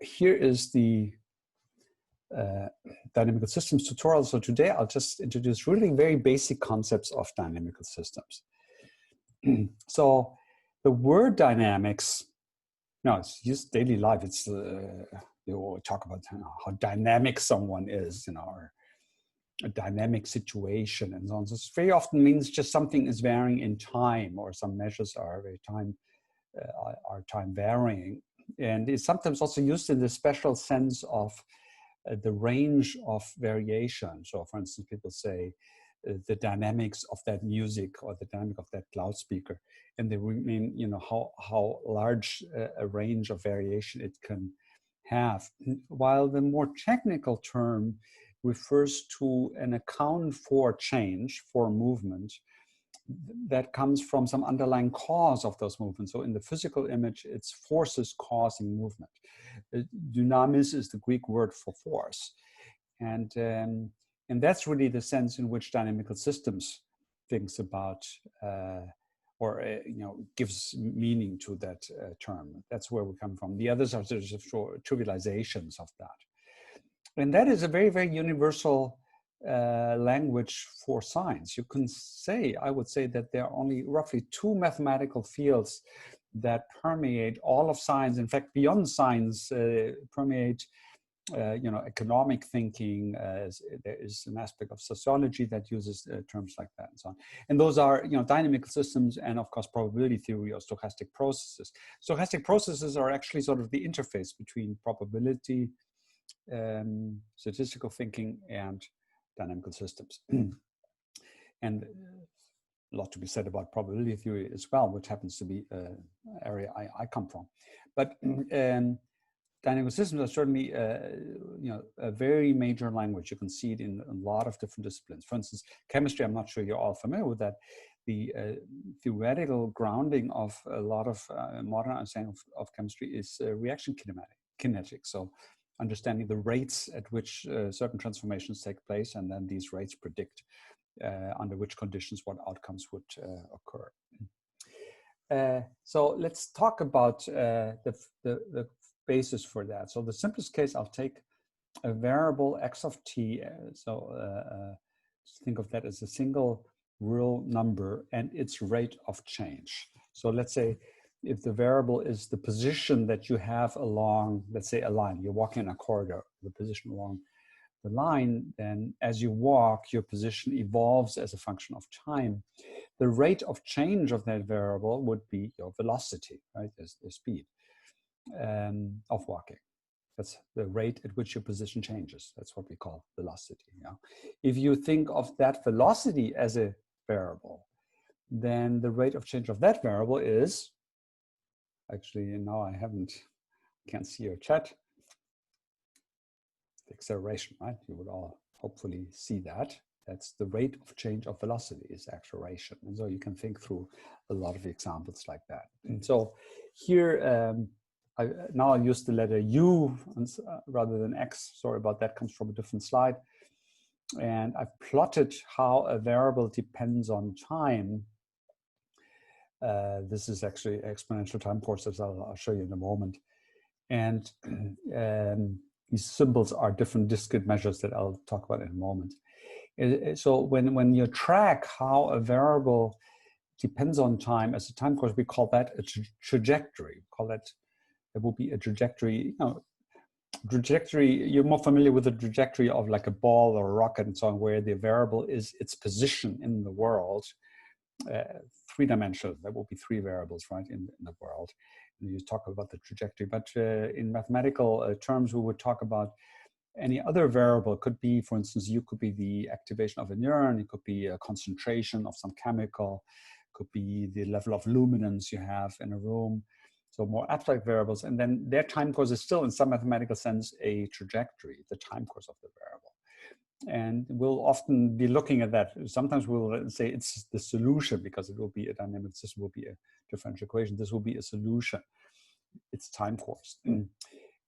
here is the dynamical systems tutorial. So today I'll just introduce really very basic concepts of dynamical systems. So the word dynamics, no, it's used daily life. It's you talk about how dynamic someone is, or a dynamic situation and so on. So this very often means just something is varying in time, or some measures are very time varying, and it's sometimes also used in the special sense of the range of variation. So, for instance, people say the dynamics of that music or the dynamic of that loudspeaker, and they mean how large a range of variation it can have. While the more technical term refers to an account for change, for movement, that comes from some underlying cause of those movements. So in the physical image, it's forces causing movement. Dynamis is the Greek word for force. And that's really the sense in which dynamical systems thinks about gives meaning to that term. That's where we come from. The others are sort of trivializations of that. And that is a very, very universal language for science. You can say, I would say, that there are only roughly 2 mathematical fields that permeate all of science. In fact, beyond science, permeate economic thinking. There is an aspect of sociology that uses terms like that and so on. And those are, dynamical systems and, of course, probability theory or stochastic processes. Stochastic processes are actually sort of the interface between probability, statistical thinking, and dynamical systems. And a lot to be said about probability theory as well, which happens to be an area I come from. But dynamical systems are certainly a very major language. You can see it in a lot of different disciplines. For instance, chemistry, I'm not sure you're all familiar with that. The theoretical grounding of a lot of modern understanding of chemistry is reaction kinetics. So understanding the rates at which certain transformations take place, and then these rates predict under which conditions what outcomes would occur. So let's talk about the basis for that. So the simplest case, I'll take a variable x of t. Think of that as a single real number and its rate of change. So let's say if the variable is the position that you have along, let's say, a line, you're walking in a corridor, the position along the line, then as you walk, your position evolves as a function of time. The rate of change of that variable would be your velocity, right? The speed of walking. That's the rate at which your position changes. That's what we call velocity. If you think of that velocity as a variable, then the rate of change of that variable is, actually, now can't see your chat. The acceleration, right? You would all hopefully see that. That's the rate of change of velocity is acceleration. And so you can think through a lot of examples like that. And so here, now I'll use the letter U rather than X. Sorry about that, comes from a different slide. And I've plotted how a variable depends on time. This is actually exponential time courses. I'll show you in a moment. And these symbols are different discrete measures that I'll talk about in a moment. So when you track how a variable depends on time as a time course, we call that a trajectory. We call that, it will be a trajectory. Trajectory, you're more familiar with the trajectory of like a ball or a rocket and so on, where the variable is its position in the world. 3-dimensional, there will be 3 variables, right, in the world. And you talk about the trajectory, but in mathematical terms, we would talk about any other variable. It could be, for instance, you could be the activation of a neuron, it could be a concentration of some chemical, it could be the level of luminance you have in a room. So more abstract variables, and then their time course is still, in some mathematical sense, a trajectory, the time course of the variable. And we'll often be looking at that. Sometimes we'll say it's the solution, because it will be a dynamic system, will be a differential equation. This will be a solution. It's time course.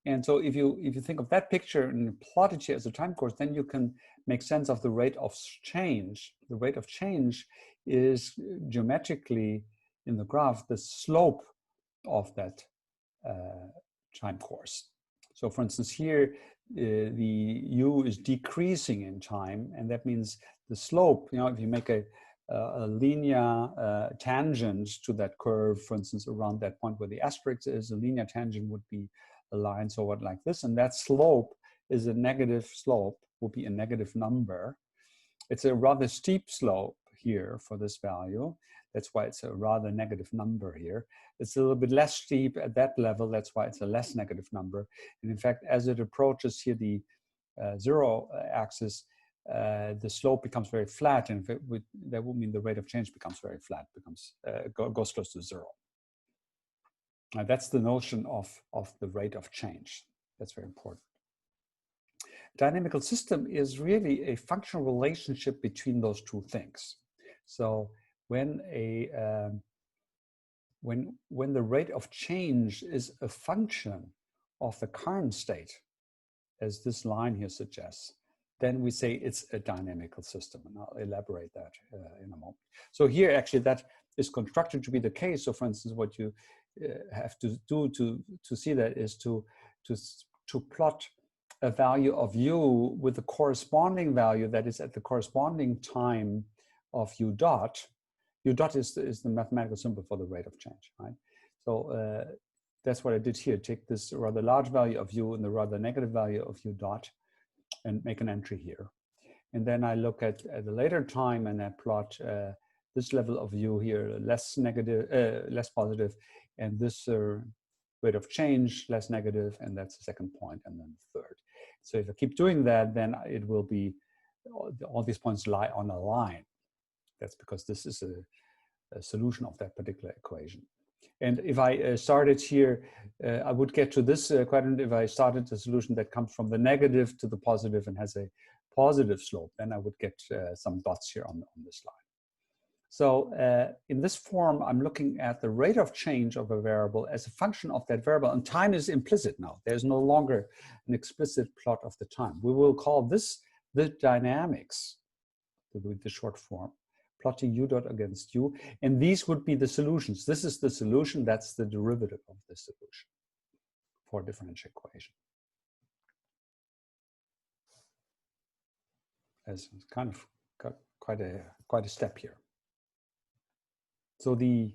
And so if you think of that picture and plot it here as a time course, then you can make sense of the rate of change. The rate of change is geometrically in the graph the slope of that time course. So for instance, here, the u is decreasing in time, and that means the slope, if you make a linear tangent to that curve, for instance, around that point where the asterisk is, a linear tangent would be a line somewhat like this, and that slope is a negative slope, will be a negative number. It's a rather steep slope here for this value. That's why it's a rather negative number here. It's a little bit less steep at that level. That's why it's a less negative number. And in fact, as it approaches here the zero axis, the slope becomes very flat. And that would mean the rate of change becomes very flat, goes close to zero. That's the notion of the rate of change. That's very important. Dynamical system is really a functional relationship between those two things. So when the rate of change is a function of the current state, as this line here suggests, then we say it's a dynamical system, and I'll elaborate that in a moment. So here, actually, that is constructed to be the case. So, for instance, what you have to do to see that is to plot a value of u with the corresponding value that is at the corresponding time of u dot. U dot is the mathematical symbol for the rate of change, right? So that's what I did here. Take this rather large value of u and the rather negative value of u dot and make an entry here. And then I look at a later time and I plot this level of u here, less positive, and this rate of change, less negative, and that's the second point, and then the third. So if I keep doing that, then it will be, all these points lie on a line. That's because this is a solution of that particular equation. And if I started here, I would get to this quadrant if I started the solution that comes from the negative to the positive and has a positive slope, then I would get some dots here on this line. So in this form, I'm looking at the rate of change of a variable as a function of that variable, and time is implicit now. There's no longer an explicit plot of the time. We will call this the dynamics, with the short form, plotting u dot against u, and these would be the solutions. This is the solution, that's the derivative of the solution for a differential equation. As kind of got quite a step here. So the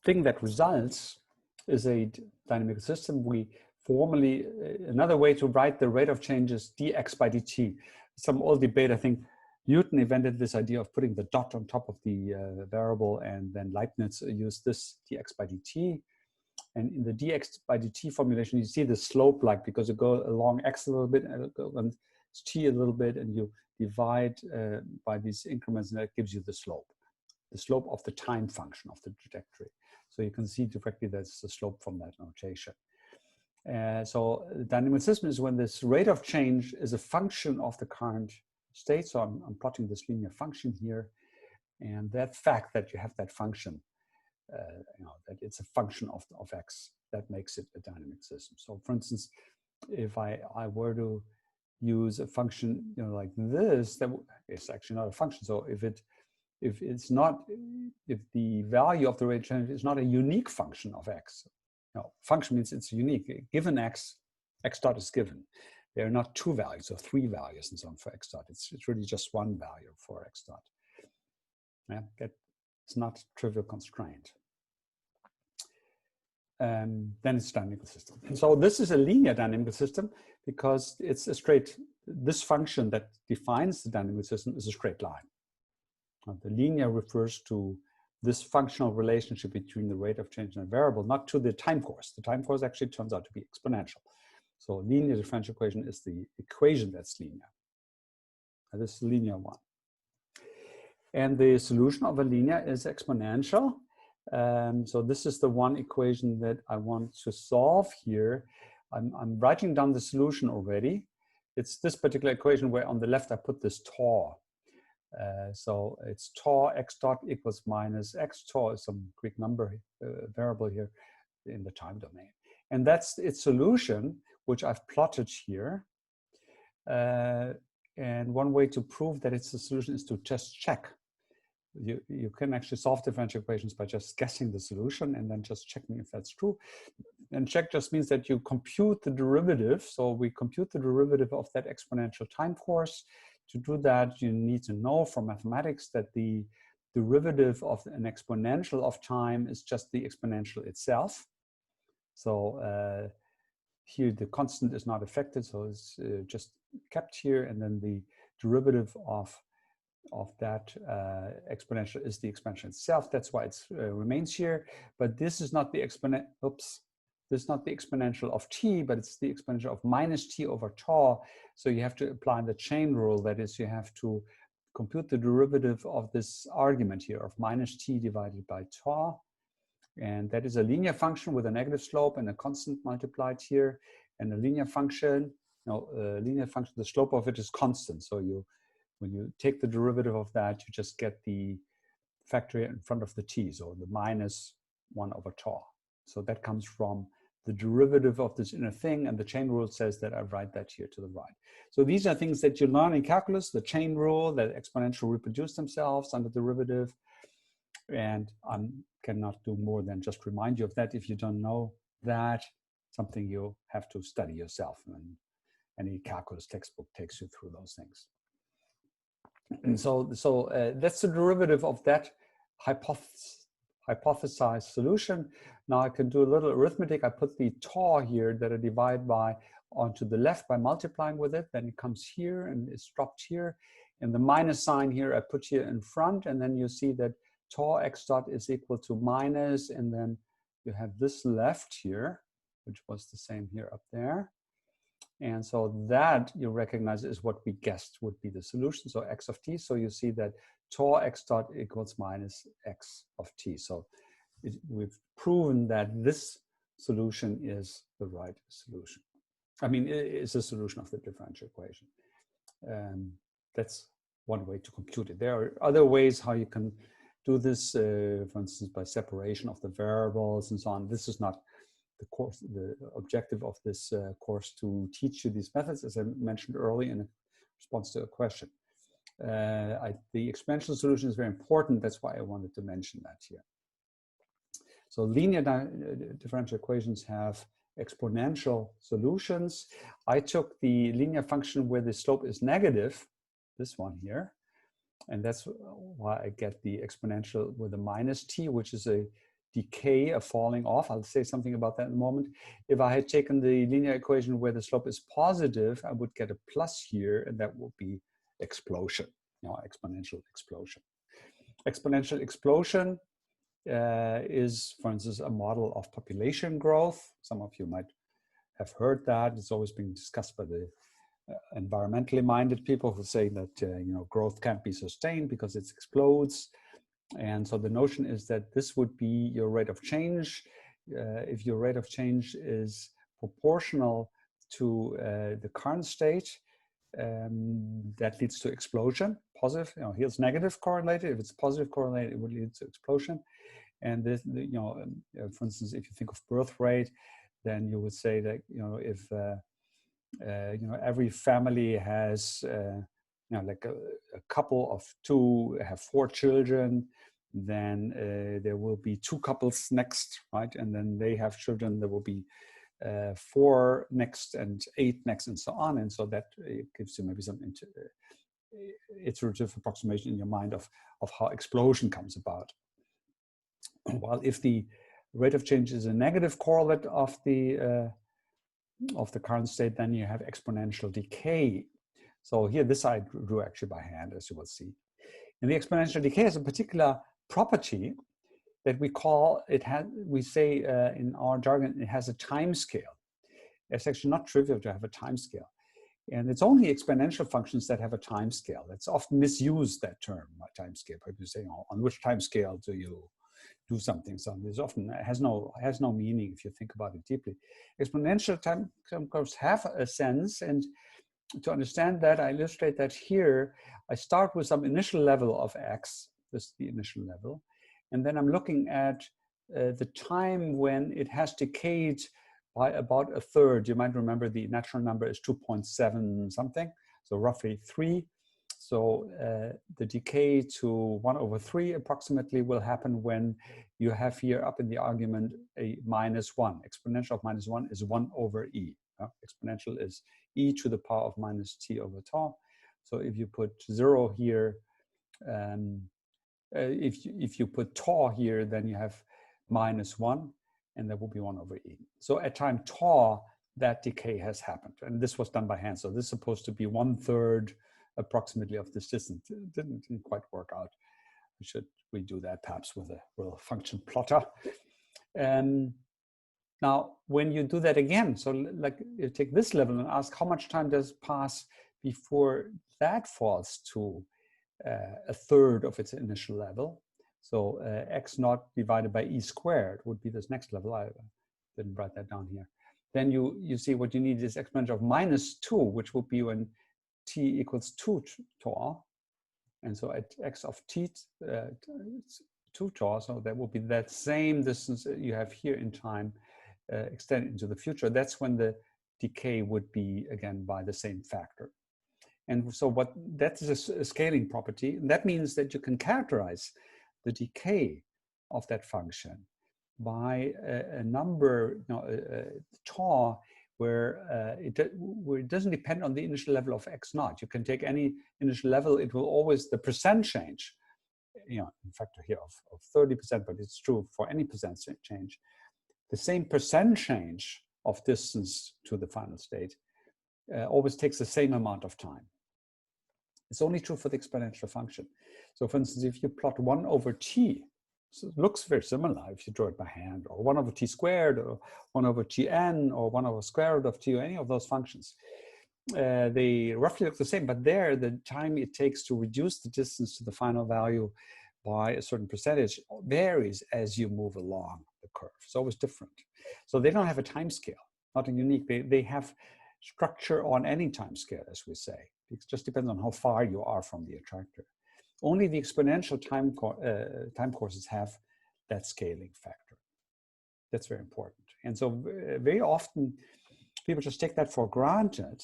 thing that results is a dynamical system. We formally, another way to write the rate of change is dx by dt. Some old debate, I think Newton invented this idea of putting the dot on top of the variable, and then Leibniz used this dx by dt. And in the dx by dt formulation, you see the slope, like, because you go along x a little bit and t a little bit, and you divide by these increments, and that gives you the slope of the time function of the trajectory. So you can see directly that's the slope from that notation. So the dynamical system is when this rate of change is a function of the current state. So I'm plotting this linear function here, and that fact that you have that function, that it's a function of x, that makes it a dynamic system. So for instance, if I were to use a function like this, that is actually not a function. So if the value of the rate of change is not a unique function of x, function means it's unique. Given x dot is given. There are not two values or three values and so on for x dot. It's really just one value for x dot. Yeah, it's not trivial constraint. Then it's a dynamical system. So this is a linear dynamical system because it's a straight, this function that defines the dynamical system is a straight line. The linear refers to this functional relationship between the rate of change and a variable, not to the time course. The time course actually turns out to be exponential. So linear differential equation is the equation that's linear. And this is a linear one. And the solution of a linear is exponential. So this is the one equation that I want to solve here. I'm writing down the solution already. It's this particular equation where on the left I put this tau. So it's tau x dot equals minus x. Tau is some Greek number variable here in the time domain. And that's its solution, which I've plotted here. And one way to prove that it's a solution is to just check you can actually solve differential equations by just guessing the solution and then just checking if that's true. And check just means that you compute the derivative. So we compute the derivative of that exponential time course. To do that, you need to know from mathematics that the derivative of an exponential of time is just the exponential itself. So here the constant is not affected, so it's just kept here, and then the derivative of that exponential is the exponential itself. That's why it remains here. But this is not the exponent. Oops. This is not the exponential of t, but it's the exponential of minus t over tau. So you have to apply the chain rule. That is, you have to compute the derivative of this argument here of minus t divided by tau. And that is a linear function with a negative slope and a constant multiplied here. And a linear function, the slope of it is constant. So when you take the derivative of that, you just get the factor in front of the t, so the minus 1 over tau. So that comes from the derivative of this inner thing, and the chain rule says that I write that here to the right. So these are things that you learn in calculus, the chain rule, that exponential reproduce themselves under derivative. And I cannot do more than just remind you of that. If you don't know that, something you have to study yourself, and any calculus textbook takes you through those things. And so that's the derivative of that hypothesized solution. Now I can do a little arithmetic. I put the tau here that I divide by onto the left by multiplying with it. Then it comes here and it's dropped here. And the minus sign here I put here in front. And then you see that tau x dot is equal to minus. And then you have this left here, which was the same here up there. And so that you recognize is what we guessed would be the solution, so x of t. So you see that tau x dot equals minus x of t. So we've proven that this solution is the right solution. I mean, it is a solution of the differential equation. That's one way to compute it. There are other ways how you can do this, for instance, by separation of the variables and so on. This is not the objective of this course to teach you these methods, as I mentioned earlier in response to a question. The exponential solution is very important. That's why I wanted to mention that here. So linear differential equations have exponential solutions. I took the linear function where the slope is negative, this one here, and that's why I get the exponential with a minus t, which is a decay, a falling off. I'll say something about that in a moment. If I had taken the linear equation where the slope is positive, I would get a plus here, and that would be explosion, exponential explosion. Exponential explosion is, for instance, a model of population growth. Some of you might have heard that. It's always been discussed by the environmentally minded people who say that growth can't be sustained because it explodes. And so the notion is that this would be your rate of change. If your rate of change is proportional to the current state, that leads to explosion. Positive, here's negative correlated. If it's positive correlated, it would lead to explosion. And this, for instance, if you think of birth rate, then you would say that if every family has like a couple of two have 4 children, then there will be 2 couples next, right? And then they have children, there will be 4 next and 8 next and so on. And so that gives you maybe some iterative approximation in your mind of how explosion comes about. While if the rate of change is a negative correlate of the current state, then you have exponential decay. So here, this I drew actually by hand, as you will see. And the exponential decay has a particular property that we call, we say in our jargon, it has a time scale. It's actually not trivial to have a time scale. And it's only exponential functions that have a time scale. It's often misused, that term, time scale. People say, on which time scale do you do something? So this often has no meaning if you think about it deeply. Exponential time curves have a sense, and to understand that, I illustrate that here. I start with some initial level of x, this is the initial level, and then I'm looking at the time when it has decayed by about a third. You might remember the natural number is 2.7 something, so roughly 3. So the decay to 1 over 3 approximately will happen when you have here up in the argument a -1. Exponential of -1 is 1 over e. Exponential is e to the power of minus t over tau. So if you put 0 here, if you put tau here, then you have -1, and that will be 1 over e. So at time tau, that decay has happened. And this was done by hand. So this is supposed to be 1/3 approximately of this distance. It didn't quite work out. We should redo that perhaps with a real function plotter. Now, when you do that again, so like you take this level and ask how much time does pass before that falls to 1/3 of its initial level. So x naught divided by e squared would be this next level. I didn't write that down here. Then you see what you need is exponential of -2, which would be when t equals 2 tau. And so at x of t, 2 tau, so that will be that same distance you have here in time extended into the future. That's when the decay would be, again, by the same factor. And so that is a scaling property. And that means that you can characterize the decay of that function by a number, tau, where it doesn't depend on the initial level of x naught. You can take any initial level, it will always, the percent change, in factor here of 30%, but it's true for any percent change. The same percent change of distance to the final state always takes the same amount of time. It's only true for the exponential function. So for instance, if you plot 1 over t, so it looks very similar if you draw it by hand, or 1 over t squared, or 1 over tn, or 1 over square root of t, or any of those functions. They roughly look the same, but there, the time it takes to reduce the distance to the final value by a certain percentage varies as you move along the curve. It's always different. So they don't have a time scale, nothing unique. They have structure on any time scale, as we say. It just depends on how far you are from the attractor. Only the exponential time courses have that scaling factor. That's very important. And so very often people just take that for granted.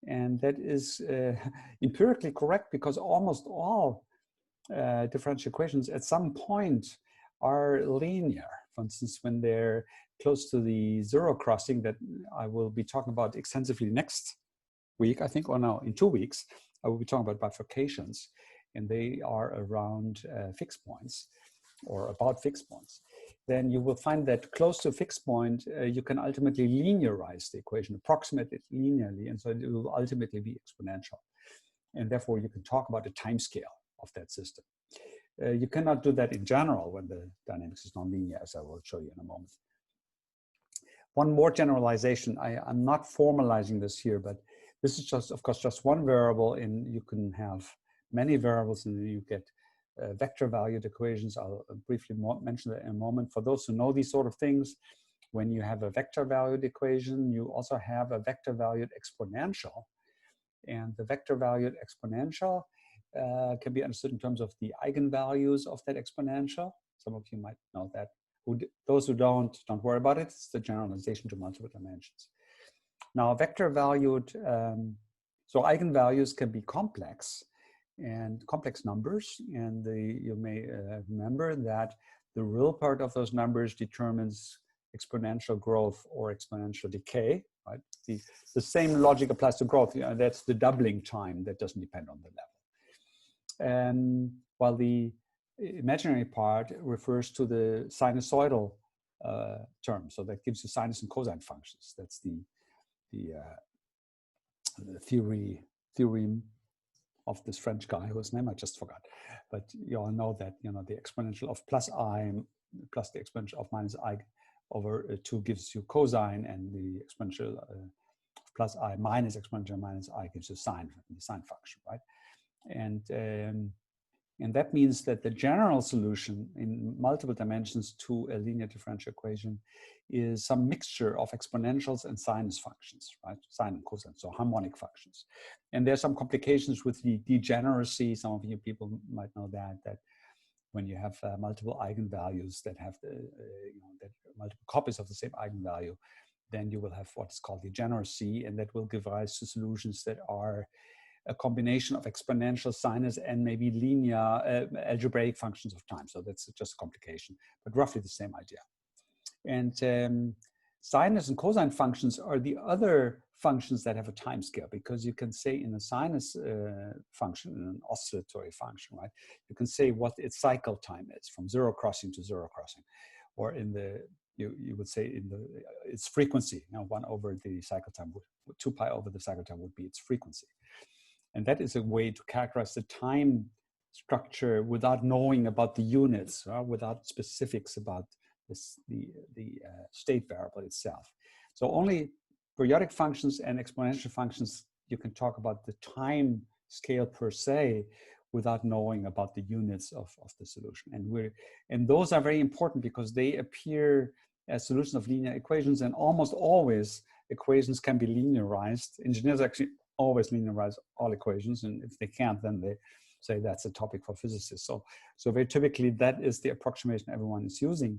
And that is empirically correct because almost all differential equations at some point are linear. For instance, when they're close to the zero crossing that I will be talking about extensively next week, I think, or now in 2 weeks, I will be talking about bifurcations, and they are around fixed points or about fixed points. Then you will find that close to a fixed point, you can ultimately linearize the equation, approximate it linearly, and so it will ultimately be exponential. And therefore, you can talk about the time scale of that system. You cannot do that in general when the dynamics is nonlinear, as I will show you in a moment. One more generalization, I'm not formalizing this here, but this is just, of course, just one variable, and you can have many variables, and you get vector valued equations. I'll briefly mention that in a moment. For those who know these sort of things, when you have a vector valued equation, you also have a vector valued exponential. And the vector valued exponential can be understood in terms of the eigenvalues of that exponential. Some of you might know that. Those who don't worry about it. It's the generalization to multiple dimensions. Now, vector valued, so eigenvalues can be complex and complex numbers. And you may remember that the real part of those numbers determines exponential growth or exponential decay, right? The same logic applies to growth. That's the doubling time that doesn't depend on the level. While the imaginary part refers to the sinusoidal term. So that gives you sinus and cosine functions. That's the theorem of this French guy whose name I just forgot. But you all know that the exponential of plus I plus the exponential of minus I over 2 gives you cosine, and the exponential of plus I minus exponential minus I gives you sine, the sine function, right? And that means that the general solution in multiple dimensions to a linear differential equation is some mixture of exponentials and sinus functions, right? Sine and cosine, so harmonic functions. And there's some complications with the degeneracy. Some of you people might know that when you have multiple eigenvalues that have that multiple copies of the same eigenvalue, then you will have what is called degeneracy, and that will give rise to solutions that are a combination of exponential, sinus, and maybe linear algebraic functions of time. So that's just a complication, but roughly the same idea. And sinus and cosine functions are the other functions that have a time scale, because you can say in a sinus function, in an oscillatory function, right, you can say what its cycle time is from zero crossing to zero crossing, or in the you would say in the its frequency. 1 over the cycle time, 2 pi over the cycle time would be its frequency, and that is a way to characterize the time structure without knowing about the units, without specifics about the state variable itself. So only periodic functions and exponential functions, you can talk about the time scale per se without knowing about the units of the solution. And those are very important because they appear as solutions of linear equations, and almost always equations can be linearized. Engineers actually always linearize all equations, and if they can't, then they say that's a topic for physicists. So very typically that is the approximation everyone is using,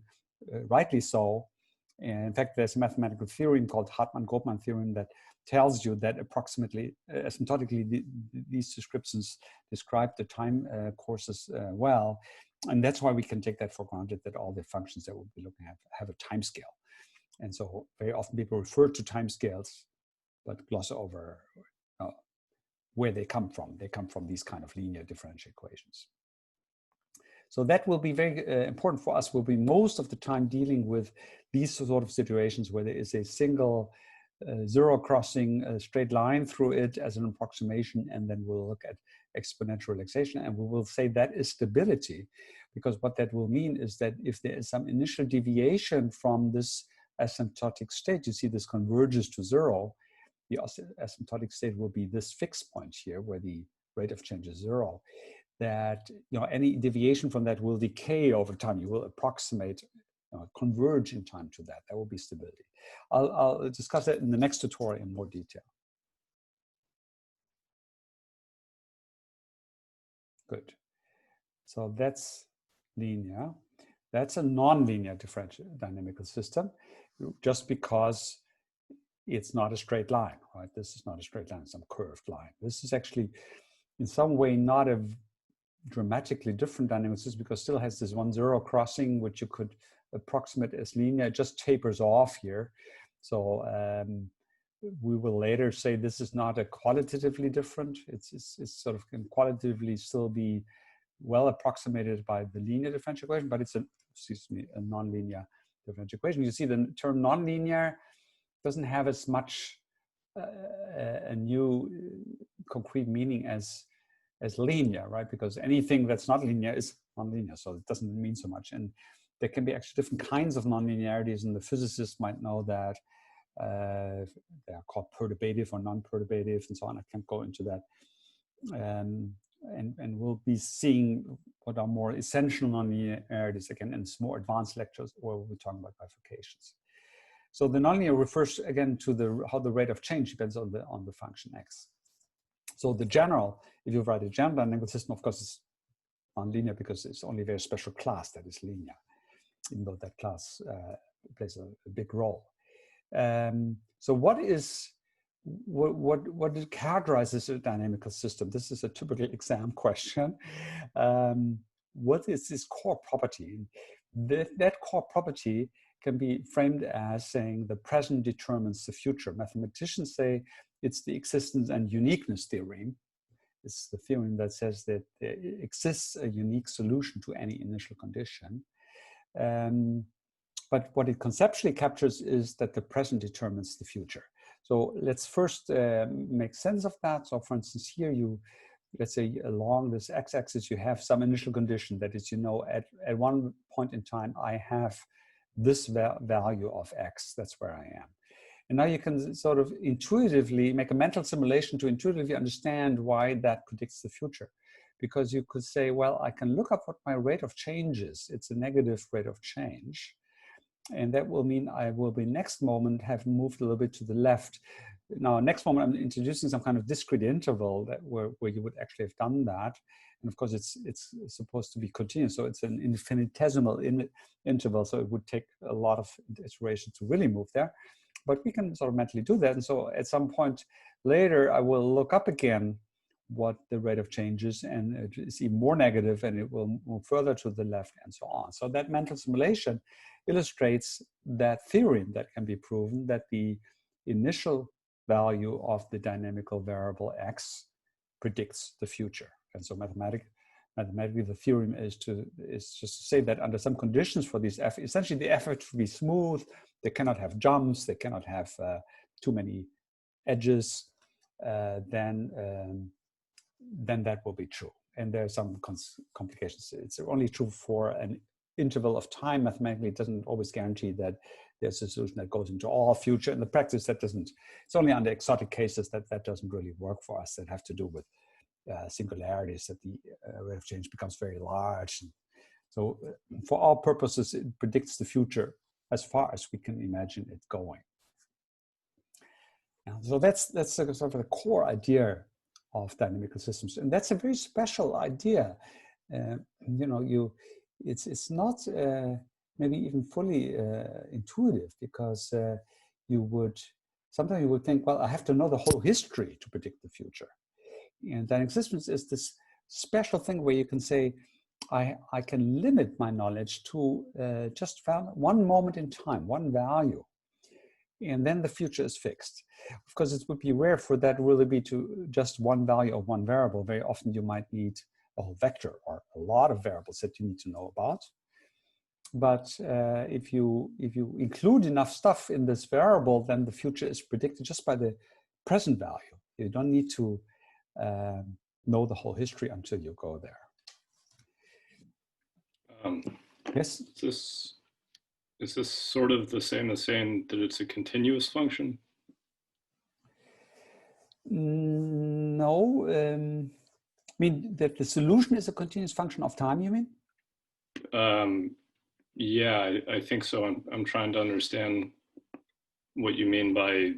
rightly so. And in fact, there's a mathematical theorem called Hartmann-Grobman theorem that tells you that approximately, asymptotically, these descriptions describe the time courses well. And that's why we can take that for granted, that all the functions that we'll be looking at have a time scale. And so very often people refer to time scales, but gloss over where they come from. They come from these kind of linear differential equations. So that will be very important for us. We'll be most of the time dealing with these sort of situations where there is a single zero crossing straight line through it as an approximation, and then we'll look at exponential relaxation, and we will say that is stability, because what that will mean is that if there is some initial deviation from this asymptotic state, you see this converges to zero, the asymptotic state will be this fixed point here where the rate of change is zero. That any deviation from that will decay over time. You will approximate, converge in time to that. That will be stability. I'll discuss that in the next tutorial in more detail. Good. So that's linear. That's a nonlinear differential dynamical system, just because it's not a straight line, right? This is not a straight line, it's some curved line. This is actually in some way not a dramatically different dynamical system, because it still has this 1 0 crossing, which you could approximate as linear. It just tapers off here. So we will later say this is not a qualitatively different. It's sort of can qualitatively still be well approximated by the linear differential equation, but it's a nonlinear differential equation. You see the term nonlinear doesn't have as much a new concrete meaning as linear, right? Because anything that's not linear is nonlinear, so it doesn't mean so much. And there can be actually different kinds of nonlinearities, and the physicists might know that. They are called perturbative or non-perturbative and so on. I can't go into that. And we'll be seeing what are more essential nonlinearities again in some more advanced lectures, where we'll be talking about bifurcations. So the nonlinear refers again to how the rate of change depends on the function x. So the general, if you write a general dynamical system, of course, is nonlinear because it's only a very special class that is linear, even though that class plays a big role. So what characterizes a dynamical system? This is a typical exam question. What is this core property? That core property can be framed as saying the present determines the future. Mathematicians say it's the existence and uniqueness theorem. It's the theorem that says that there exists a unique solution to any initial condition. But what it conceptually captures is that the present determines the future. So let's first make sense of that. So for instance, here let's say along this x-axis, you have some initial condition that is, at one point in time, I have this value of x, that's where I am. And now you can sort of intuitively make a mental simulation to intuitively understand why that predicts the future. Because you could say, well, I can look up what my rate of change is. It's a negative rate of change. And that will mean I will be next moment have moved a little bit to the left. Now, next moment, I'm introducing some kind of discrete interval where you would actually have done that. And of course, it's supposed to be continuous. So it's an infinitesimal interval. So it would take a lot of iterations to really move there. But we can sort of mentally do that. And so at some point later, I will look up again what the rate of change is, and it is even more negative, and it will move further to the left, and so on. So that mental simulation illustrates that theorem that can be proven, that the initial value of the dynamical variable x predicts the future. And so mathematically the theorem is just to say that under some conditions for these f, essentially the f have to be smooth, they cannot have jumps, they cannot have too many edges, then that will be true. And there are some complications. It's only true for an interval of time. Mathematically, it doesn't always guarantee that there's a solution that goes into all future. In the practice, that doesn't, it's only under exotic cases that doesn't really work for us, that have to do with singularities, that the rate of change becomes very large. And so for all purposes, it predicts the future as far as we can imagine it going. So that's sort of the core idea of dynamical systems, and that's a very special idea. It's not maybe even fully intuitive, because sometimes you would think, well, I have to know the whole history to predict the future. And dynamic systems is this special thing where you can say, I can limit my knowledge to just one moment in time, one value, and then the future is fixed. Of course, it would be rare for that really be to just one value of one variable. Very often you might need a whole vector or a lot of variables that you need to know about. But if you include enough stuff in this variable, then the future is predicted just by the present value. You don't need to know the whole history until you go there. Yes? Is this sort of the same as saying that it's a continuous function? No. I mean, that the solution is a continuous function of time, you mean? Yeah, I think so. I'm trying to understand what you mean by,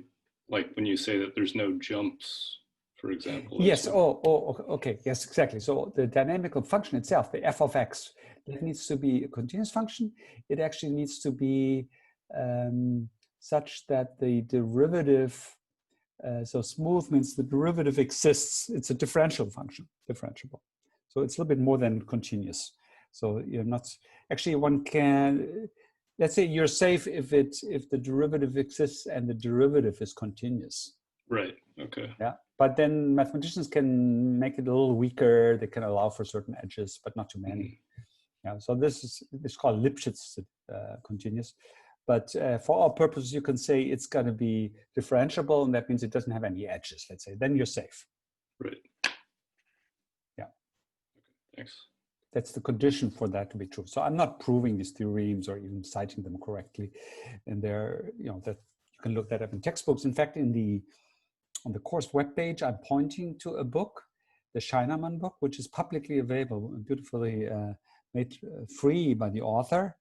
like, when you say that there's no jumps, for example. Yes. Okay. Yes, exactly. So the dynamical function itself, the f of x, that needs to be a continuous function. It actually needs to be such that the derivative, so smooth means the derivative exists. It's a differential function, differentiable. So it's a little bit more than continuous. So you're not, actually one can, let's say you're safe if the derivative exists and the derivative is continuous. Right, okay. Yeah, but then mathematicians can make it a little weaker. They can allow for certain edges, but not too many. Mm-hmm. Yeah, so this is called Lipschitz continuous. But for all purposes, you can say it's going to be differentiable, and that means it doesn't have any edges, let's say. Then you're safe. Right. Yeah. Okay, thanks. That's the condition for that to be true. So I'm not proving these theorems or even citing them correctly. And they're, that you can look that up in textbooks. In fact, on the course webpage, I'm pointing to a book, the Scheinerman book, which is publicly available, beautifully made free by the author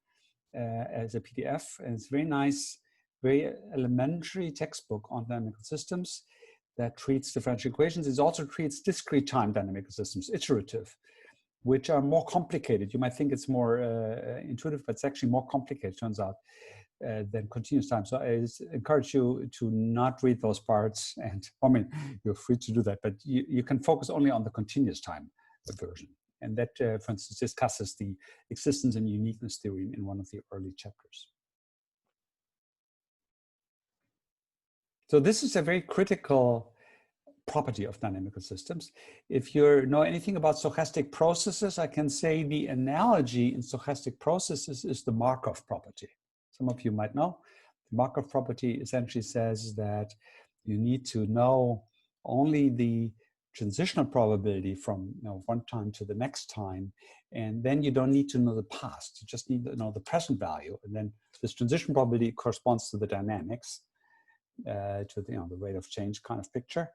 as a PDF. And it's very nice, very elementary textbook on dynamical systems that treats differential equations. It also treats discrete time dynamical systems, iterative, which are more complicated. You might think it's more intuitive, but it's actually more complicated, turns out, than continuous time. So I encourage you to not read those parts. And I mean, you're free to do that, but you can focus only on the continuous time version. And that, for instance, discusses the existence and uniqueness theorem in one of the early chapters. So this is a very critical property of dynamical systems. If you know anything about stochastic processes, I can say the analogy in stochastic processes is the Markov property. Some of you might know. The Markov property essentially says that you need to know only the transitional probability from one time to the next time, and then you don't need to know the past. You just need to know the present value, and then this transition probability corresponds to the dynamics, to the rate of change kind of picture.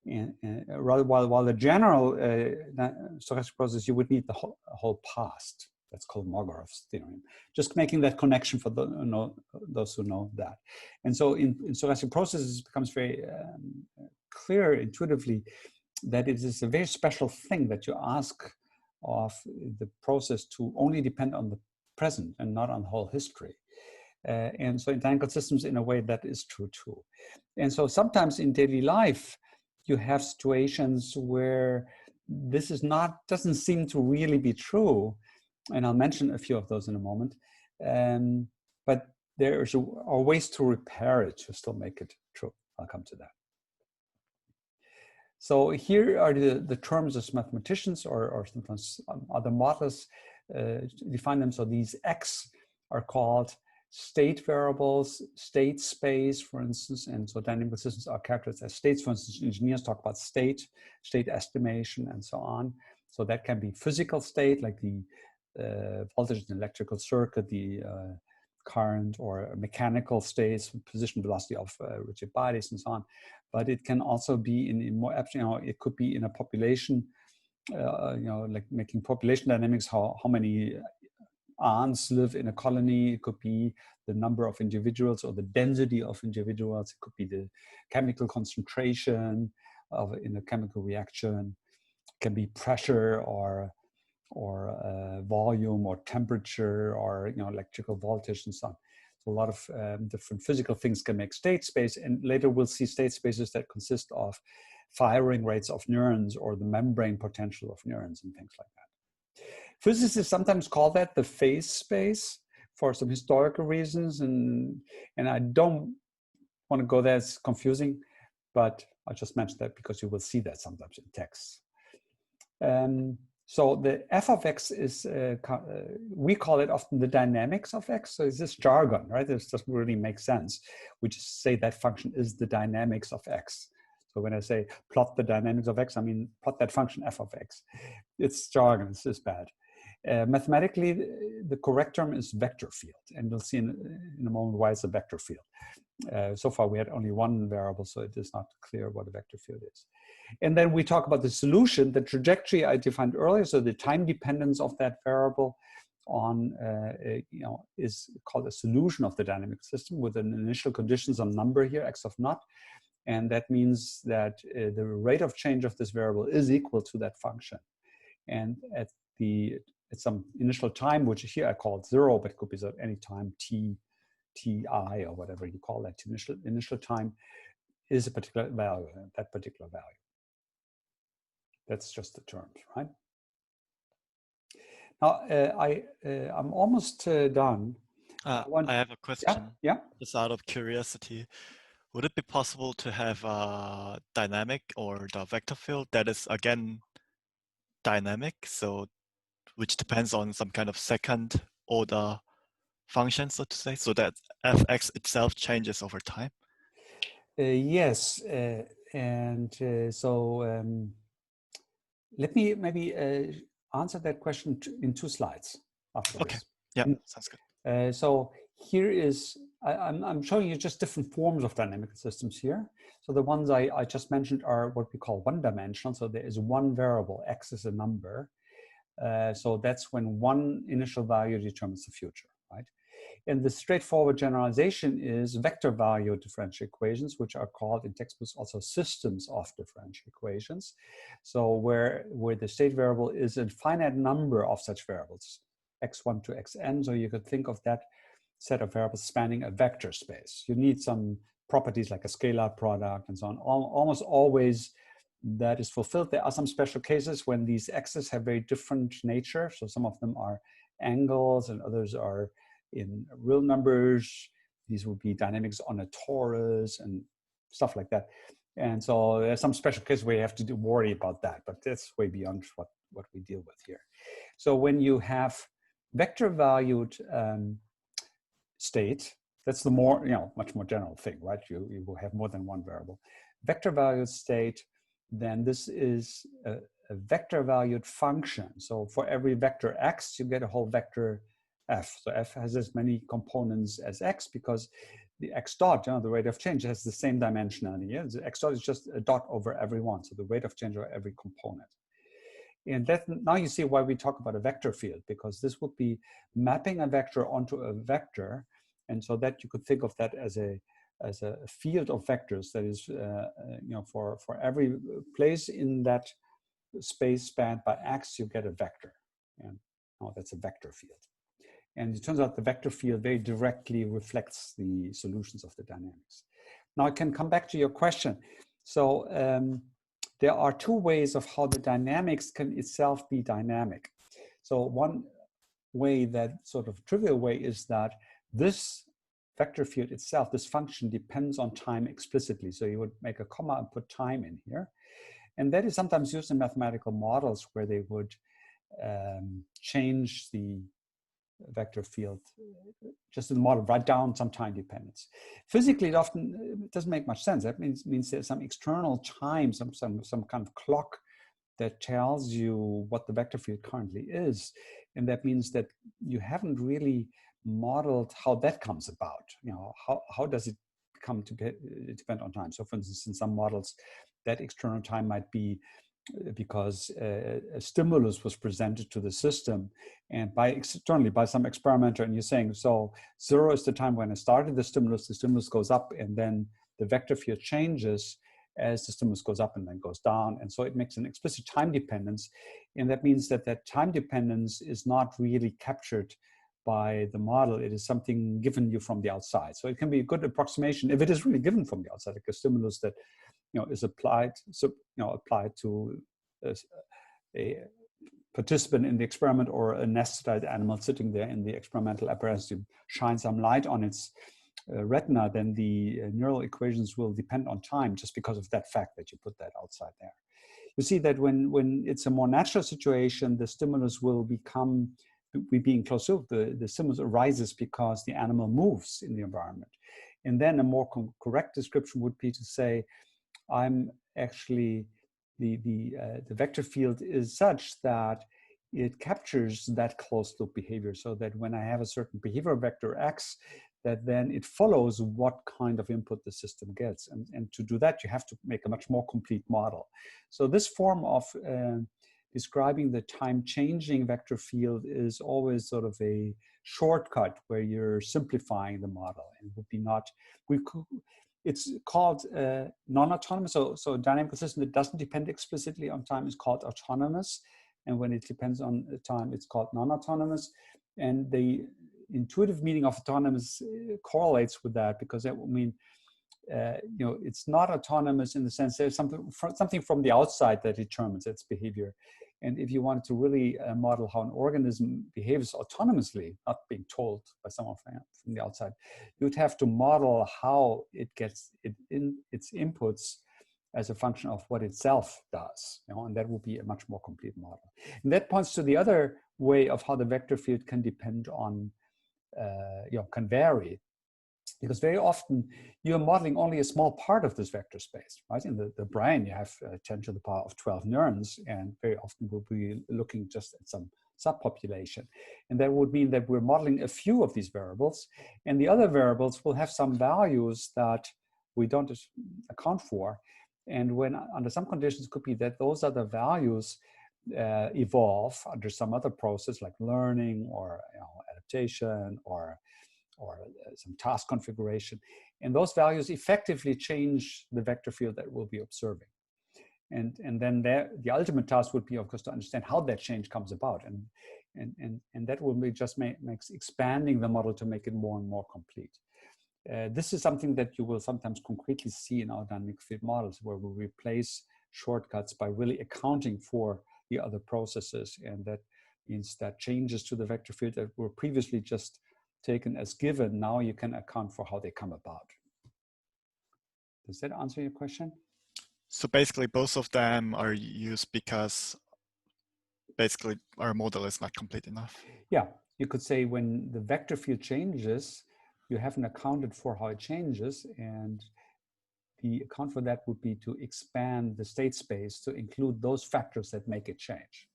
And rather, while the general stochastic process, you would need the whole past. That's called Markov's theorem. Just making that connection for those who know that. And so in stochastic processes, it becomes very clear intuitively that it is a very special thing that you ask of the process to only depend on the present and not on the whole history. And so in dynamical systems, in a way, that is true too. And so sometimes in daily life, you have situations where this is doesn't seem to really be true. And I'll mention a few of those in a moment. But there are ways to repair it to still make it true. I'll come to that. So here are the terms as mathematicians or sometimes other modelers define them. So these X are called state variables, state space, for instance, and so dynamical systems are characterized as states. For instance, engineers talk about state estimation, and so on. So that can be physical state, like the voltage in an electrical circuit, the current, or mechanical states, position, velocity of rigid bodies, and so on. But it can also be in more abstract, it could be in a population, like making population dynamics, how many ants live in a colony. It could be the number of individuals or the density of individuals. It could be the chemical concentration in a chemical reaction. It can be pressure or volume or temperature or electrical voltage and so on. So a lot of different physical things can make state space, and later we'll see state spaces that consist of firing rates of neurons or the membrane potential of neurons and things like that. Physicists sometimes call that the phase space for some historical reasons, and I don't want to go there, it's confusing, but I just mentioned that because you will see that sometimes in texts. So the f of x is, we call it often the dynamics of x. So it's this jargon, right? This doesn't really make sense. We just say that function is the dynamics of x. So when I say plot the dynamics of x, I mean plot that function f of x. It's jargon, it's just bad. Mathematically, the correct term is vector field, and we'll see in a moment why it's a vector field. So far we had only one variable, so it is not clear what a vector field is. And then we talk about the solution, the trajectory I defined earlier, so the time dependence of that variable on, is called a solution of the dynamic system with an initial condition, some number here, x of naught. And that means that the rate of change of this variable is equal to that function. And at some initial time, which here I call it 0, but it could be at any time ti or whatever you call that initial time, is a particular value, that particular value. That's just the terms, right? Now, I'm almost done. I have a question. Yeah. Just out of curiosity, would it be possible to have a dynamic or the vector field that is again dynamic, so which depends on some kind of second order function, so to say, so that fx itself changes over time? Yes, let me maybe answer that question in 2 slides after Okay. this. Yeah, sounds good. So here is, I'm showing you just different forms of dynamical systems here. So the ones I just mentioned are what we call one-dimensional. So there is one variable, x is a number. So that's when one initial value determines the future, right? And the straightforward generalization is vector value differential equations, which are called in textbooks also systems of differential equations. So where the state variable is a finite number of such variables, x1 to xn. So you could think of that set of variables spanning a vector space. You need some properties like a scalar product and so on. Almost always that is fulfilled. There are some special cases when these x's have very different nature. So some of them are angles and others are in real numbers. These would be dynamics on a torus and stuff like that. And so there's some special cases where you have to worry about that, but that's way beyond what we deal with here. So when you have vector valued state, that's the more, much more general thing, right? You will have more than one variable. Vector valued state, then this is a vector valued function. So for every vector x, you get a whole vector f. So f has as many components as x because the x dot, the rate of change, has the same dimensionality. Yeah? The x dot is just a dot over every one. So the rate of change over every component. And that, now you see why we talk about a vector field, because this would be mapping a vector onto a vector. And so that you could think of that as a field of vectors that is, for every place in that space spanned by x, you get a vector. And now that's a vector field. And it turns out the vector field very directly reflects the solutions of the dynamics. Now I can come back to your question. So there are two ways of how the dynamics can itself be dynamic. So one way, that sort of trivial way, is that this vector field itself, this function, depends on time explicitly. So you would make a comma and put time in here. And that is sometimes used in mathematical models where they would change the vector field just in the model, write down some time dependence. Physically, it doesn't make much sense. That means there's some external time, some kind of clock that tells you what the vector field currently is. And that means that you haven't really modeled how that comes about. You know, how does it come to depend on time? So for instance, in some models, that external time might be because a stimulus was presented to the system, and externally by some experimenter, and you're saying, so 0 is the time when I started the stimulus goes up, and then the vector field changes as the stimulus goes up and then goes down. And so it makes an explicit time dependence. And that means that that time dependence is not really captured by the model. It is something given you from the outside. So it can be a good approximation if it is really given from the outside, like a stimulus that is applied, applied to a participant in the experiment, or a nested animal sitting there in the experimental apparatus. You shine some light on its retina, then the neural equations will depend on time just because of that fact that you put that outside there. You see that when it's a more natural situation, the stimulus will be being close to the stimulus arises because the animal moves in the environment. And then a more correct description would be to say, I'm actually, the vector field is such that it captures that closed loop behavior, so that when I have a certain behavior vector X, that then it follows what kind of input the system gets. And to do that, you have to make a much more complete model. So this form of describing the time-changing vector field is always sort of a shortcut where you're simplifying the model. And would be not, it's called non-autonomous. So a dynamical system that doesn't depend explicitly on time is called autonomous. And when it depends on time, it's called non-autonomous. And the intuitive meaning of autonomous correlates with that, because that will mean, it's not autonomous in the sense there's something from the outside that determines its behavior. And if you wanted to really model how an organism behaves autonomously, not being told by someone from the outside, you'd have to model how it gets its inputs as a function of what itself does, and that will be a much more complete model. And that points to the other way of how the vector field can depend on, can vary. Because very often you're modeling only a small part of this vector space, right? In the brain, you have 10 to the power of 12 neurons, and very often we'll be looking just at some subpopulation. And that would mean that we're modeling a few of these variables, and the other variables will have some values that we don't account for. And when under some conditions, it could be that those other values evolve under some other process like learning or adaptation or some task configuration. And those values effectively change the vector field that we'll be observing. And then the ultimate task would be, of course, to understand how that change comes about. And that will be just makes expanding the model to make it more and more complete. This is something that you will sometimes concretely see in our dynamic field models, where we replace shortcuts by really accounting for the other processes. And that means that changes to the vector field that were previously just taken as given, now you can account for how they come about. Does that answer your question? So basically both of them are used because basically our model is not complete enough. Yeah, you could say when the vector field changes, you haven't accounted for how it changes, and the account for that would be to expand the state space to include those factors that make it change.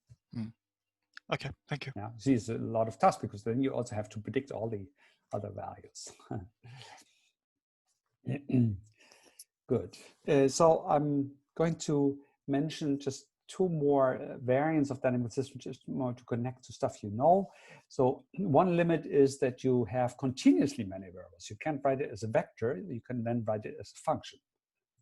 Okay, thank you. Yeah, see, it's a lot of tasks, because then you also have to predict all the other values. Good. So I'm going to mention just two more variants of dynamical systems, just more to connect to stuff you know. So one limit is that you have continuously many variables. You can't write it as a vector. You can then write it as a function.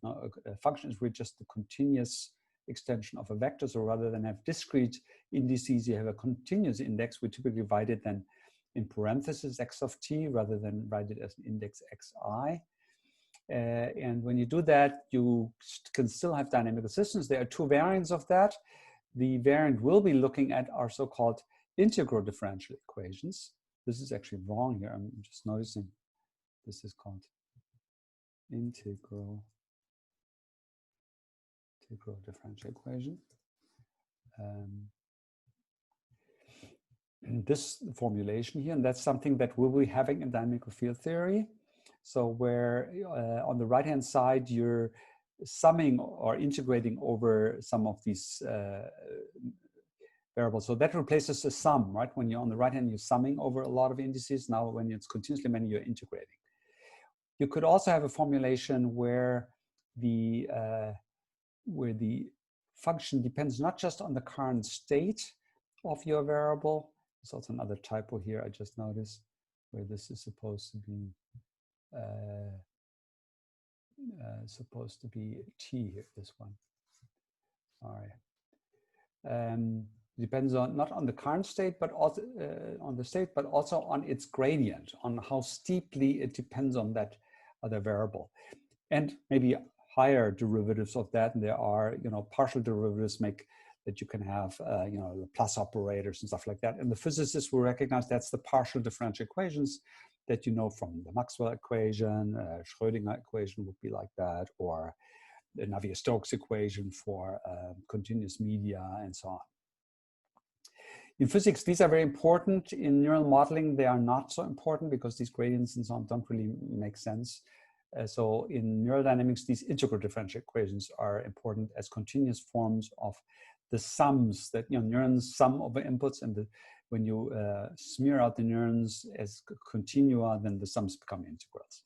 Now, a function is really just the continuous extension of a vector. So rather than have discrete indices, you have a continuous index. We typically write it then in parentheses x of t rather than write it as an index xi. And when you do that, you can still have dynamical systems. There are two variants of that. The variant we'll be looking at are so-called integral differential equations. This is actually wrong here. I'm just noticing this is called integral differential equation. This formulation here, and that's something that we'll be having in dynamical field theory. So where on the right-hand side, you're summing or integrating over some of these variables. So that replaces the sum, right? When you're on the right hand, you're summing over a lot of indices. Now when it's continuously many, you're integrating. You could also have a formulation where the function depends not just on the current state of your variable. There's also another typo here I just noticed, where this is supposed to be t here, this one. Sorry. Depends on not on the current state, but also on the state, but also on its gradient, on how steeply it depends on that other variable, and maybe higher derivatives of that. And there are, partial derivatives make that you can have, the plus operators and stuff like that. And the physicists will recognize that's the partial differential equations that you know from the Maxwell equation. Schrödinger equation would be like that, or the Navier-Stokes equation for continuous media and so on. In physics, these are very important. In neural modeling, they are not so important because these gradients and so on don't really make sense. So in neural dynamics, these integral differential equations are important as continuous forms of the sums that neurons sum over inputs, and when you smear out the neurons as continua, then the sums become integrals.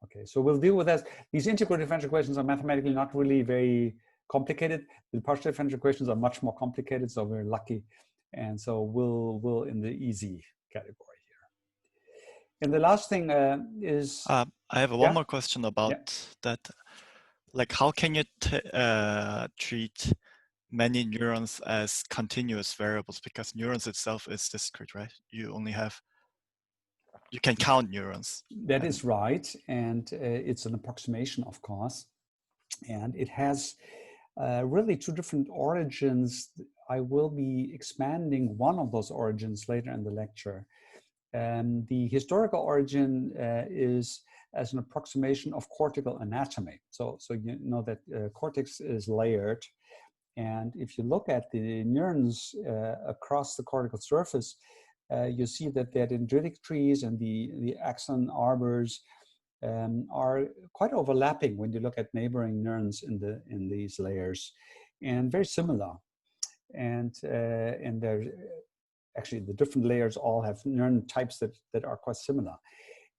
Okay, so we'll deal with that. These integral differential equations are mathematically not really very complicated. The partial differential equations are much more complicated, so we're lucky. And so we'll in the easy category here. And the last thing is... I have one more question about that. Like, how can you treat many neurons as continuous variables? Because neurons itself is discrete, right? You can count neurons. That is right. And it's an approximation, of course. And it has really two different origins. I will be expanding one of those origins later in the lecture. The historical origin is as an approximation of cortical anatomy. So you know that cortex is layered. And if you look at the neurons across the cortical surface, you see that the dendritic trees and the axon arbors are quite overlapping when you look at neighboring neurons in these layers, and very similar. And they're actually, the different layers all have neuron types that are quite similar.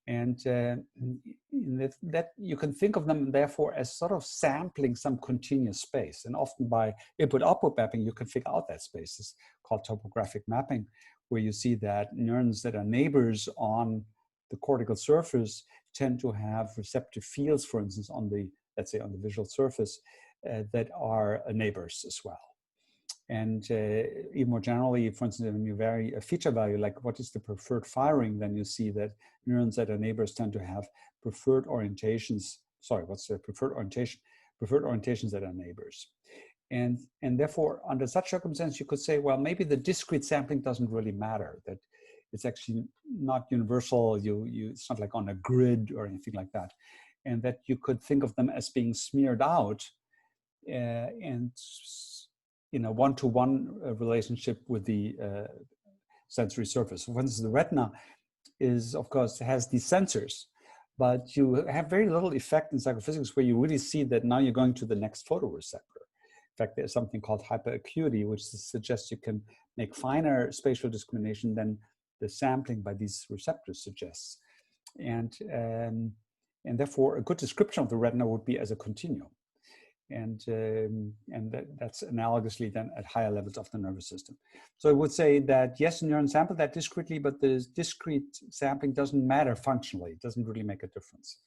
And that you can think of them, therefore, as sort of sampling some continuous space. And often by input-output mapping, you can figure out that space. It's called topographic mapping, where you see that neurons that are neighbors on the cortical surface tend to have receptive fields, for instance, on the, let's say, on the visual surface, that are neighbors as well. And even more generally, for instance, when you vary a feature value, like what is the preferred firing, then you see that neurons that are neighbors tend to have preferred orientations. Sorry, what's the preferred orientation? Preferred orientations that are neighbors. And therefore, under such circumstance, you could say, well, maybe the discrete sampling doesn't really matter, that it's actually not universal. It's not like on a grid or anything like that. And that you could think of them as being smeared out and in a one-to-one relationship with the sensory surface. For instance, the retina is, of course, has these sensors, but you have very little effect in psychophysics where you really see that now you're going to the next photoreceptor. In fact, there's something called hyperacuity, which suggests you can make finer spatial discrimination than the sampling by these receptors suggests. And therefore, a good description of the retina would be as a continuum. And that's analogously then at higher levels of the nervous system. So I would say that yes, neurons sample that discretely, but the discrete sampling doesn't matter functionally. It doesn't really make a difference.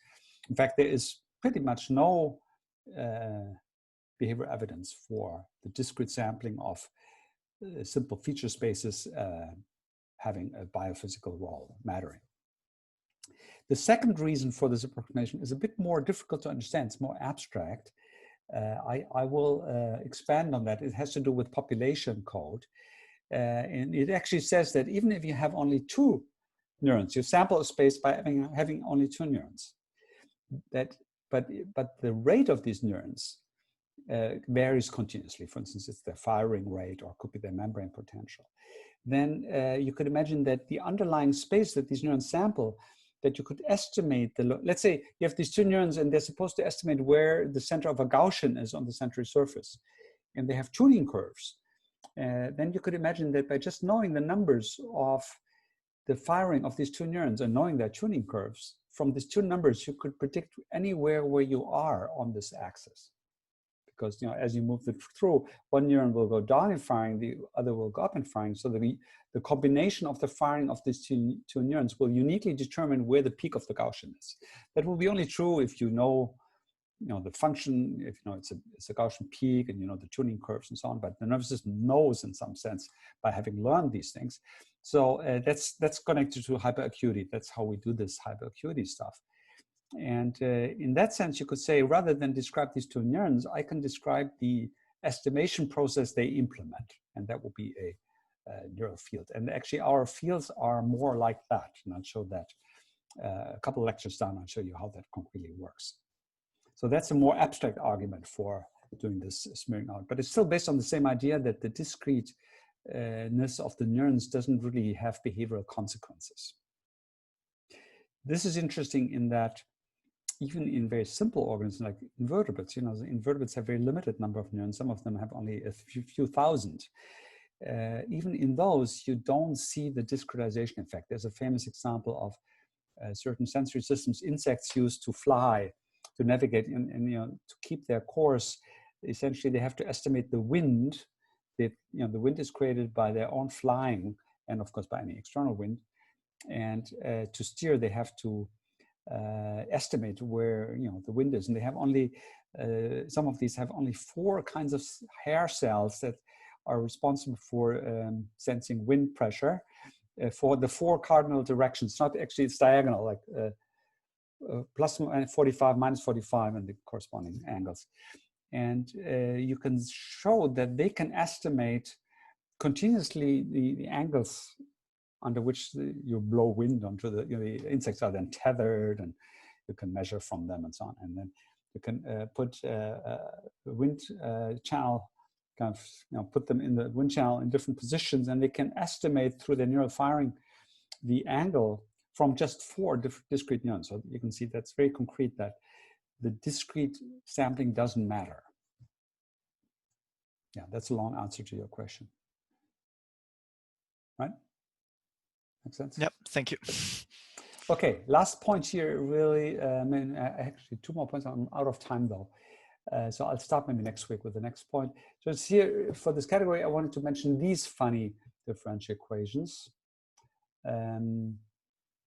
In fact, there is pretty much no behavioral evidence for the discrete sampling of simple feature spaces having a biophysical role, mattering. The second reason for this approximation is a bit more difficult to understand. It's more abstract. I will expand on that. It has to do with population code. And it actually says that even if you have only 2 neurons, you sample a space by having only 2 neurons. But the rate of these neurons varies continuously. For instance, it's their firing rate or could be their membrane potential. Then you could imagine that the underlying space that these neurons sample, that you could estimate let's say you have these 2 neurons and they're supposed to estimate where the center of a Gaussian is on the central surface, and they have tuning curves. Then you could imagine that by just knowing the numbers of the firing of these 2 neurons and knowing their tuning curves, from these 2 numbers, you could predict anywhere where you are on this axis. Because as you move through, one neuron will go down in firing, the other will go up in firing. So the combination of the firing of these two neurons will uniquely determine where the peak of the Gaussian is. That will be only true if you know the function, if it's a Gaussian peak and the tuning curves and so on. But the nervous system knows in some sense by having learned these things. So that's connected to hyperacuity. That's how we do this hyperacuity stuff. And in that sense, you could say, rather than describe these 2 neurons, I can describe the estimation process they implement. And that will be a neural field. And actually, our fields are more like that. And I'll show that a couple of lectures down. I'll show you how that concretely works. So that's a more abstract argument for doing this smearing out. But it's still based on the same idea that the discreteness of the neurons doesn't really have behavioral consequences. This is interesting in that even in very simple organisms like invertebrates, the invertebrates have very limited number of neurons. Some of them have only a few thousand. Even in those, you don't see the discretization effect. There's a famous example of certain sensory systems insects use to fly, to navigate, and to keep their course. Essentially, they have to estimate the wind. The wind is created by their own flying, and of course by any external wind. And to steer, they have to estimate where the wind is, and they have only some of these have only 4 kinds of hair cells that are responsible for sensing wind pressure for the 4 cardinal directions. Not actually, it's diagonal, like plus 45, minus 45, and the corresponding angles. And you can show that they can estimate continuously the angles under which you blow wind onto the insects are then tethered, and you can measure from them and so on. And then you can put a wind channel, kind of put them in the wind channel in different positions, and they can estimate through their neural firing the angle from just 4 discrete neurons. So you can see that's very concrete, that the discrete sampling doesn't matter. Yeah, that's a long answer to your question. Right? Makes sense? Yep, thank you. Okay, last point here, really, actually 2 more points. I'm out of time though. So I'll start maybe next week with the next point. So it's here, for this category, I wanted to mention these funny differential equations.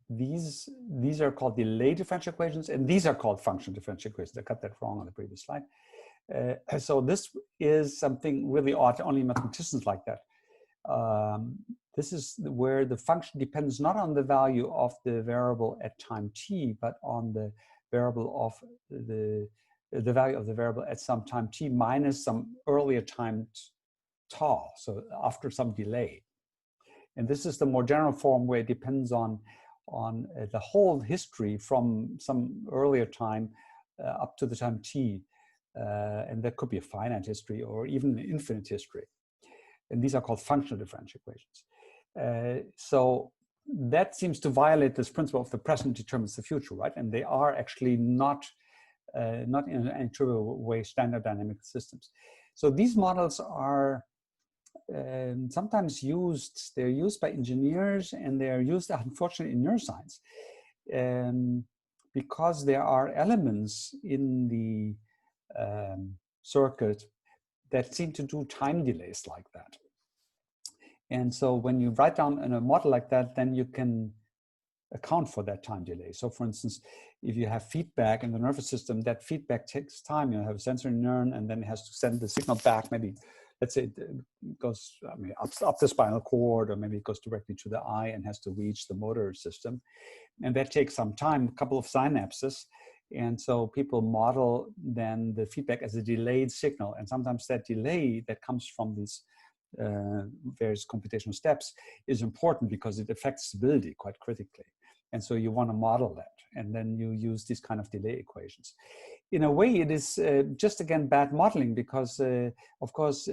These are called delay differential equations, and these are called function differential equations. I got that wrong on the previous slide. So this is something really odd. Only mathematicians like that. This is where the function depends not on the value of the variable at time t, but on the variable of the value of the variable at some time t minus some earlier time tau, so after some delay. And this is the more general form where it depends on the whole history from some earlier time up to the time t. And that could be a finite history or even an infinite history. And these are called functional differential equations. So that seems to violate this principle of the present determines the future, right? And they are actually not in any trivial way standard dynamic systems. So these models are sometimes used. They're used by engineers, and they're used, unfortunately, in neuroscience, because there are elements in the circuit that seem to do time delays like that. And so when you write down in a model like that, then you can account for that time delay. So for instance, if you have feedback in the nervous system, that feedback takes time. You have a sensory neuron, and then it has to send the signal back maybe let's say it goes, I mean, up the spinal cord, or maybe it goes directly to the eye and has to reach the motor system. And that takes some time, a couple of synapses. And so people model then the feedback as a delayed signal. And sometimes that delay that comes from these various computational steps is important because it affects stability quite critically. And so you want to model that. And then you use these kind of delay equations. In a way, it is just, again, bad modeling because, of course,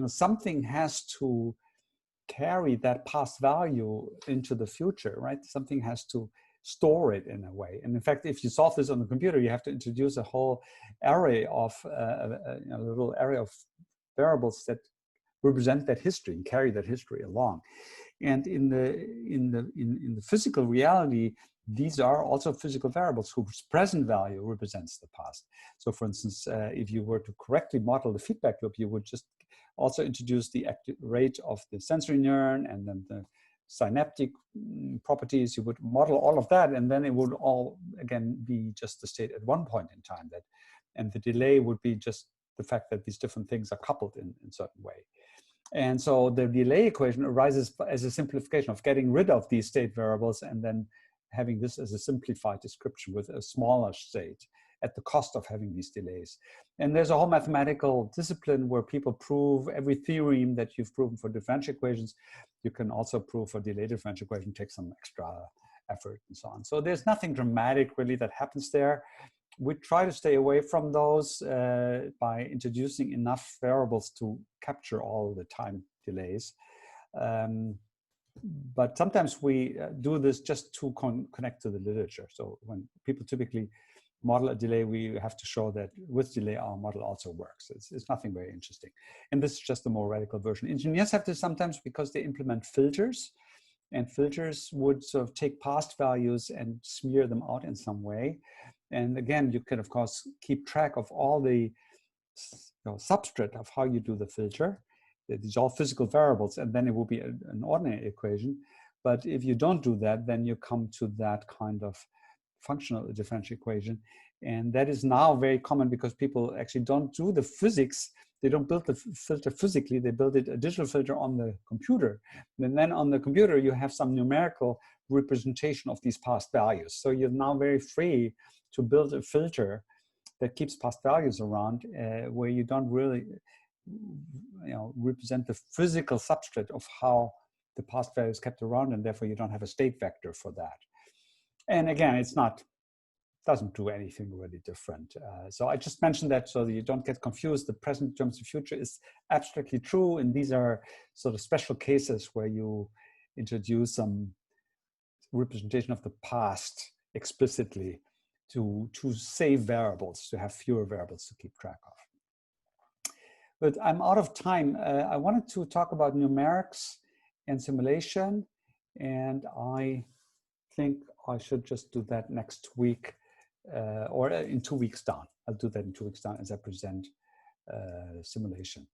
something has to carry that past value into the future, right? Something has to store it in a way. And in fact, if you solve this on the computer, you have to introduce a whole array of, a little array of variables that represent that history and carry that history along. And in the physical reality, these are also physical variables whose present value represents the past. So for instance, if you were to correctly model the feedback loop, you would just also introduce the rate of the sensory neuron and then the synaptic properties. You would model all of that, and then it would all, again, be just the state at one point in time. And the delay would be just the fact that these different things are coupled in a certain way. And so the delay equation arises as a simplification of getting rid of these state variables and then having this as a simplified description with a smaller state at the cost of having these delays. And there's a whole mathematical discipline where people prove every theorem that you've proven for differential equations, you can also prove for delay differential equation, take some extra effort and so on. So there's nothing dramatic really that happens there. We try to stay away from those by introducing enough variables to capture all the time delays. But sometimes we do this just to connect to the literature. So when people typically model a delay, we have to show that with delay, our model also works. It's nothing very interesting. And this is just a more radical version. Engineers have this sometimes because they implement filters, and filters would sort of take past values and smear them out in some way. And again, you can, of course, keep track of all the substrate of how you do the filter. These are all physical variables, and then it will be an ordinary equation. But if you don't do that, then you come to that kind of functional differential equation. And that is now very common because people actually don't do the physics. They don't build the filter physically, they build a digital filter on the computer. And then on the computer, you have some numerical representation of these past values. So you're now very free to build a filter that keeps past values around where you don't really represent the physical substrate of how the past value is kept around, and therefore you don't have a state vector for that. And again, doesn't do anything really different. So I just mentioned that so that you don't get confused. The present in terms of future is abstractly true, and these are sort of special cases where you introduce some representation of the past explicitly to save variables, to have fewer variables to keep track of. But I'm out of time. I wanted to talk about numerics and simulation, and I think I should just do that next week or in 2 weeks down. I'll do that in 2 weeks down as I present simulation.